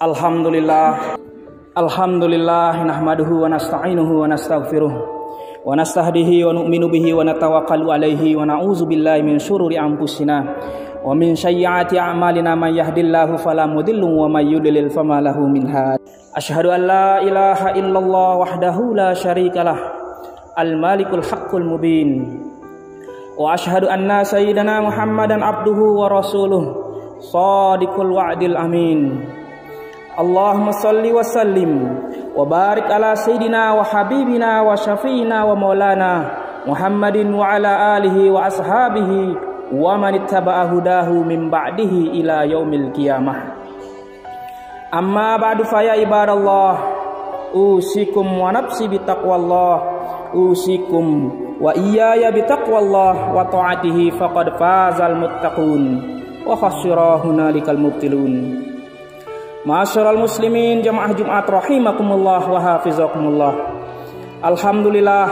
Alhamdulillah nahmaduhu wa nasta'inuhu wa nastaghfiruh wa nastahdihi wa nu'minu bihi wa natawakkalu alaihi wa na'udzu billahi min syururi anfusina wa min sayyiati a'malina may yahdihillahu fala mudilla wa may yudlil fama lahu min had. Asyhadu an la ilaha illallah wahdahu la syarikalah al-malikul haqqul mubin wa asyhadu anna sayyidana Muhammadan abduhu wa rasuluh shadiqul wa'dil amin. Allahumma salli wa sallim wa barik ala sayyidina wa habibina wa syafiina wa maulana Muhammadin wa ala alihi wa ashabihi wa man ittaba'a hudahu min ba'dihi ila yaumil qiyamah. Amma ba'du fa ya ibadallah, usikum wa nafsi bitaqwallah, usikum wa iyaya bitaqwallah wa ta'atihi faqad fazal muttaqun wa khasira hunalikal mubtilun. Ma'asyiral muslimin jamaah Jumat rahimakumullah wa hafizakumullah. Alhamdulillah,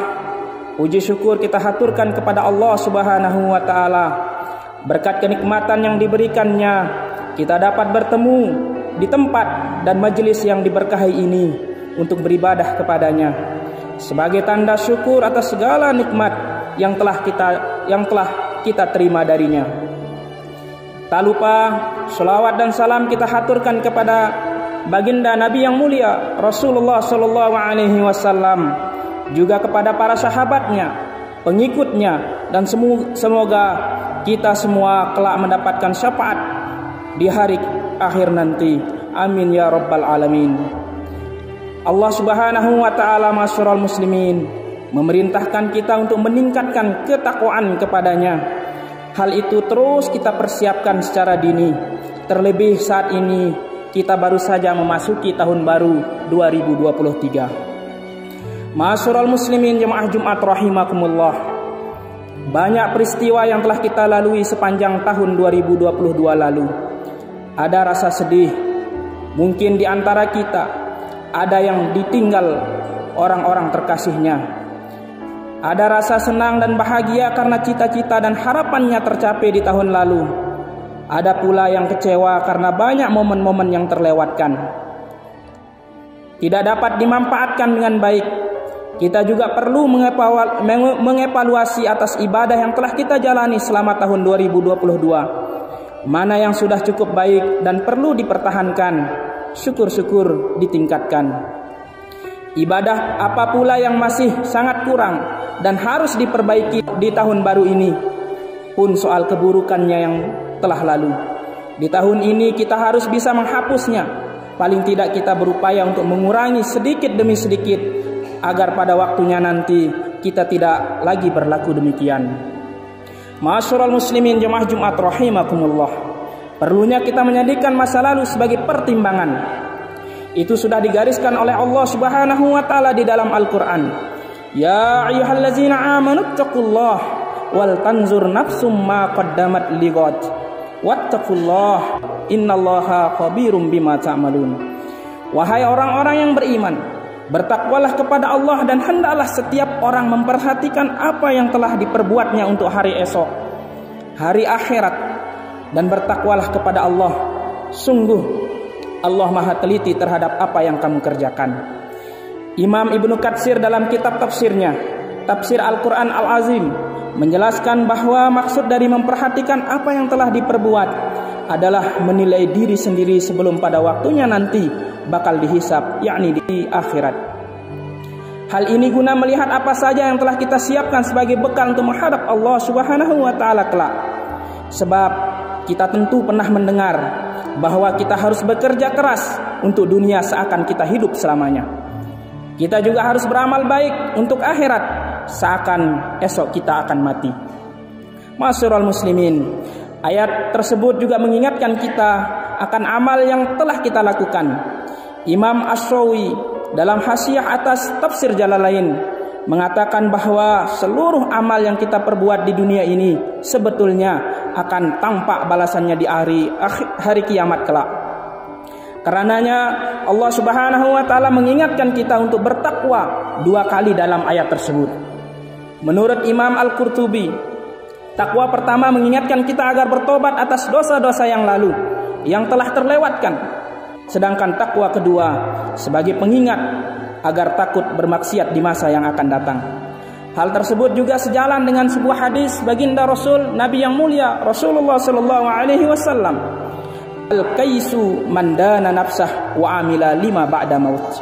puji syukur kita haturkan kepada Allah Subhanahu wa taala. Berkat kenikmatan yang diberikannya, kita dapat bertemu di tempat dan majelis yang diberkahi ini untuk beribadah kepadanya. Sebagai tanda syukur atas segala nikmat yang telah kita terima darinya. Tak lupa selawat dan salam kita haturkan kepada baginda Nabi yang mulia Rasulullah sallallahu alaihi wasallam, juga kepada para sahabatnya, pengikutnya, dan semoga kita semua kelak mendapatkan syafaat di hari akhir nanti. Amin ya rabbal alamin. Allah Subhanahu wa taala ma'asyiral muslimin memerintahkan kita untuk meningkatkan ketakwaan kepadanya. Hal itu terus kita persiapkan secara dini. Terlebih saat ini kita baru saja memasuki tahun baru 2023. Ma'asyiral muslimin jemaah Jumat rahimakumullah. Banyak peristiwa yang telah kita lalui sepanjang tahun 2022 lalu. Ada rasa sedih. Mungkin di antara kita ada yang ditinggal orang-orang terkasihnya. Ada rasa senang dan bahagia karena cita-cita dan harapannya tercapai di tahun lalu. Ada pula yang kecewa karena banyak momen-momen yang terlewatkan, tidak dapat dimanfaatkan dengan baik. Kita juga perlu mengevaluasi atas ibadah yang telah kita jalani selama tahun 2022. Mana yang sudah cukup baik dan perlu dipertahankan, syukur-syukur ditingkatkan. Ibadah apa pula yang masih sangat kurang dan harus diperbaiki di tahun baru ini, pun soal keburukannya yang telah lalu. Di tahun ini kita harus bisa menghapusnya. Paling tidak kita berupaya untuk mengurangi sedikit demi sedikit, agar pada waktunya nanti kita tidak lagi berlaku demikian. Ma'asyiral muslimin jemaah Jumat rahimakumullah, perlunya kita menjadikan masa lalu sebagai pertimbangan. Itu sudah digariskan oleh Allah Subhanahu wa taala di dalam Al-Qur'an. Ya ayyuhallazina amanu taqullaha wal tanzur nafsum ma qaddamat lighad wattaqullaha innallaha khabirum bima ta'malun. Wahai orang-orang yang beriman, bertakwalah kepada Allah dan hendaklah setiap orang memperhatikan apa yang telah diperbuatnya untuk hari esok, hari akhirat, dan bertakwalah kepada Allah. Sungguh Allah Maha teliti terhadap apa yang kamu kerjakan. Imam Ibnu Katsir dalam kitab tafsirnya, Tafsir Al-Quran Al-Azim, menjelaskan bahwa maksud dari memperhatikan apa yang telah diperbuat adalah menilai diri sendiri sebelum pada waktunya nanti bakal dihisab, yakni di akhirat. Hal ini guna melihat apa saja yang telah kita siapkan sebagai bekal untuk menghadap Allah Subhanahu wa taala kelak. Sebab kita tentu pernah mendengar bahwa kita harus bekerja keras untuk dunia seakan kita hidup selamanya. Kita juga harus beramal baik untuk akhirat seakan esok kita akan mati. Ma'asyiral muslimin, ayat tersebut juga mengingatkan kita akan amal yang telah kita lakukan. Imam Ash-Shawi dalam Hasyiah atas Tafsir Jalalain mengatakan bahwa seluruh amal yang kita perbuat di dunia ini sebetulnya akan tampak balasannya di hari kiamat kelak. Karenanya Allah Subhanahu wa taala mengingatkan kita untuk bertakwa 2 kali dalam ayat tersebut. Menurut Imam Al-Qurtubi, takwa pertama mengingatkan kita agar bertobat atas dosa-dosa yang lalu yang telah terlewatkan. sedangkan takwa kedua sebagai pengingat agar takut bermaksiat di masa yang akan datang. Hal tersebut juga sejalan dengan sebuah hadis baginda Rasul Nabi yang mulia Rasulullah sallallahu alaihi wasallam, al-kaisu man dana nafsah wa amila lima ba'da maut.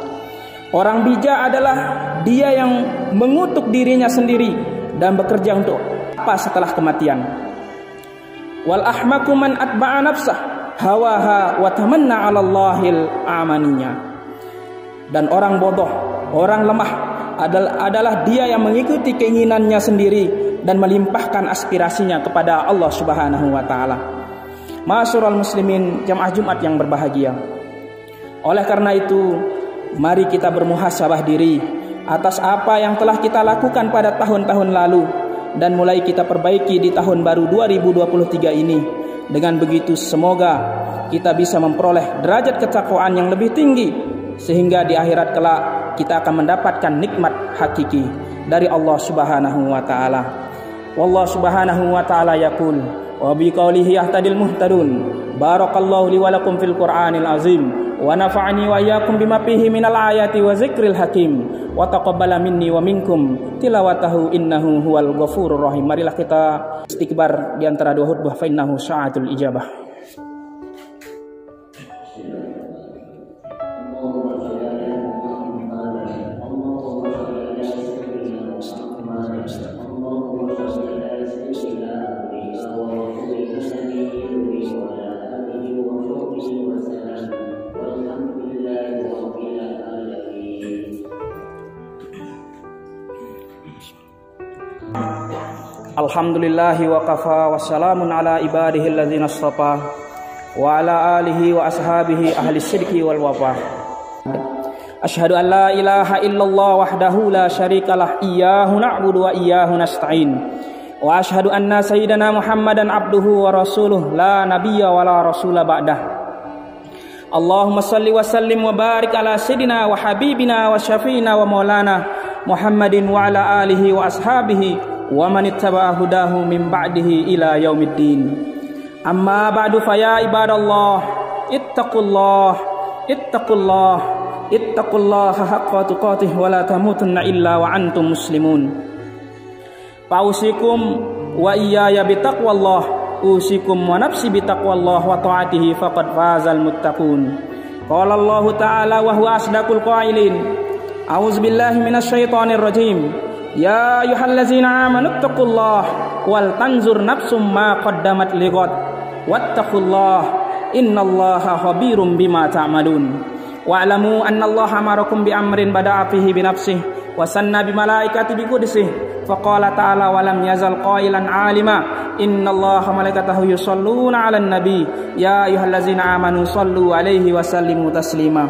Orang bijak adalah dia yang mengutuk dirinya sendiri dan bekerja untuk apa setelah kematian. Wal ahmaku man atba'a nafsah hawaha wa tamanna 'ala Allahil amaninya. Dan orang bodoh, orang lemah adalah dia yang mengikuti keinginannya sendiri dan melimpahkan aspirasinya kepada Allah Subhanahu wa taala. Ma'asyiral muslimin, jamaah Jumat yang berbahagia. Oleh karena itu, mari kita bermuhasabah diri atas apa yang telah kita lakukan pada tahun-tahun lalu dan mulai kita perbaiki di tahun baru 2023 ini. Dengan begitu semoga kita bisa memperoleh derajat ketakwaan yang lebih tinggi sehingga di akhirat kelak kita akan mendapatkan nikmat hakiki dari Allah Subhanahu wa taala. Wallahu Subhanahu wa taala yaqul wa bi qoulihi yahtadil muhtadun. Barakallahu li wa lakum fil Qur'anil azim wa nafa'ani wa iyyakum bima fihi minal ayati wa zikril hakim wa taqabbala minni wa minkum tilawatahu innahu huwal ghafurur rahim. Marilah kita istikbar di antara dua khutbah fa innahu sa'atul ijabah. Alhamdulillahi wa kafa wa salamun ala ibadihi alladzina astafa wa ala alihi wa ashabihi ahli syirki wal wafa. Asyhadu an la ilaha illallah wahdahu la syarikalah iyyahu na'budu wa iyyahu nasta'in wa asyhadu anna sayyidana Muhammadan abduhu wa rasuluh la nabiyya wa la rasula ba'dah. Allahumma salli wa sallim wa barik ala sayyidina wa habibina wa syafiina wa maulana Muhammadin wa ala alihi wa ashabihi wa man ittaba'a hudahu min ba'dihi ila yaumiddin. Amma ba'du fa ya ibadallah ittaqullaha haqqa tuqatih wa la tamutunna illa wa antum muslimun. Fausikum wa iyaya bitaqwallah usikum wa nafsi bitaqwallah wa ta'atihi faqad fazal muttaqun. Qala Allah ta'ala wa huwa asdaqul qailin. A'udzubillahi minasyaitonir rajim. Ya ayyuhallazina amanu taqullaha wal tanzur nafsum ma qaddamat lighad wattaqullaha innallaha khabirum bima ta'malun. Wa'lamu annallaha amarakum bi amrin bada'a fihi bi nafsihi wa sanna bi malaikati bi qudsihi faqala ta'ala wa lam yazal qailan 'alima innallaha malaikatahu yusholluna 'alan nabi ya ayyuhallazina amanu shallu 'alaihi wa sallimu taslima.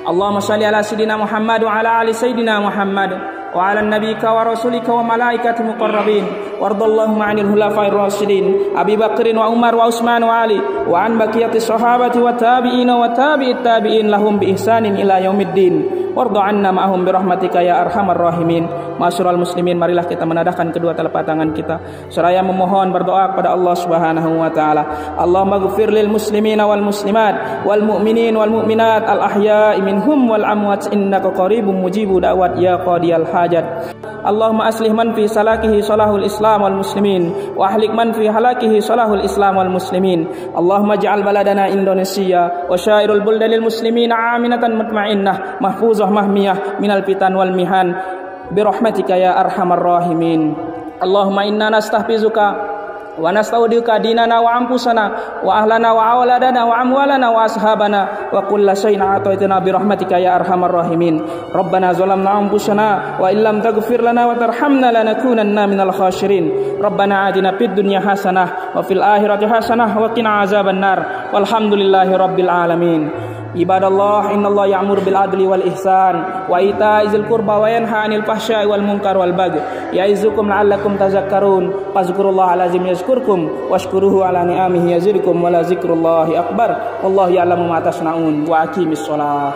Allahumma shalli ala sayyidina Muhammad wa ala ali sayyidina Muhammad wa ala nabiyyika wa rasulika wa malaikati muqarrabin wardallahu ma'anil hulafa'ir rasyidin Abi Bakrin wa Umar wa Utsman wa Ali wa an baqiyati sahabati wa tabi'ina wa tabi'it tabi'in lahum bi ihsanin ila yaumiddin warda 'anna ma'ahum bi rahmatika ya arhamar rahimin. Ma'asyiral muslimin, marilah kita menadahkan kedua telapak tangan kita seraya memohon berdoa kepada Allah Subhanahu wa taala. Allahumma ighfir lil muslimina wal muslimat wal mu'minin wal mu'minat al ahya'i minhum wal amwat innaka qaribun mujibu da'wat ya qadiyal hajat. Allahumma aslih man fi salakihi salahul islam wal muslimin wa ahlik man fi halakihi salahul islam wal muslimin. Allahumma ij'al baladana Indonesia wa syairul buldalil muslimin aminatan mutmainnah mahfuzah mahmiyah minal fitan wal mihan birahmatika ya arhamar rahimin. Allahumma inna nastahfizuka wa nastaudiuka dinana wa anfusana wa ahlana wa awladana wa amwalana wa ashabana wa kulla shay'in a'taytana bi rahmatika ya arhamar rahimin. Rabbana zalamna anfusana wa illam taghfir lana wa tarhamna lanakunanna minal khashirin. Rabbana atina fid dunya hasanah wa fil akhirati hasanah wa qina azabannar. Walhamdulillahi rabbil alamin. Ibadallah, innallaha ya'muru bil adli wal ihsan wa ita'i dzil qurba wa yanha 'anil fahsya'i wal munkar wal baghi ya'izukum la'allakum tadhakkarun. Fazkurullaha alazim yazkurkum washkuruhu ala ni'amihi yazidkum wa la dzikrullahi akbar. Wallahu ya'lamu ma tasna'un wa aqimis shalah.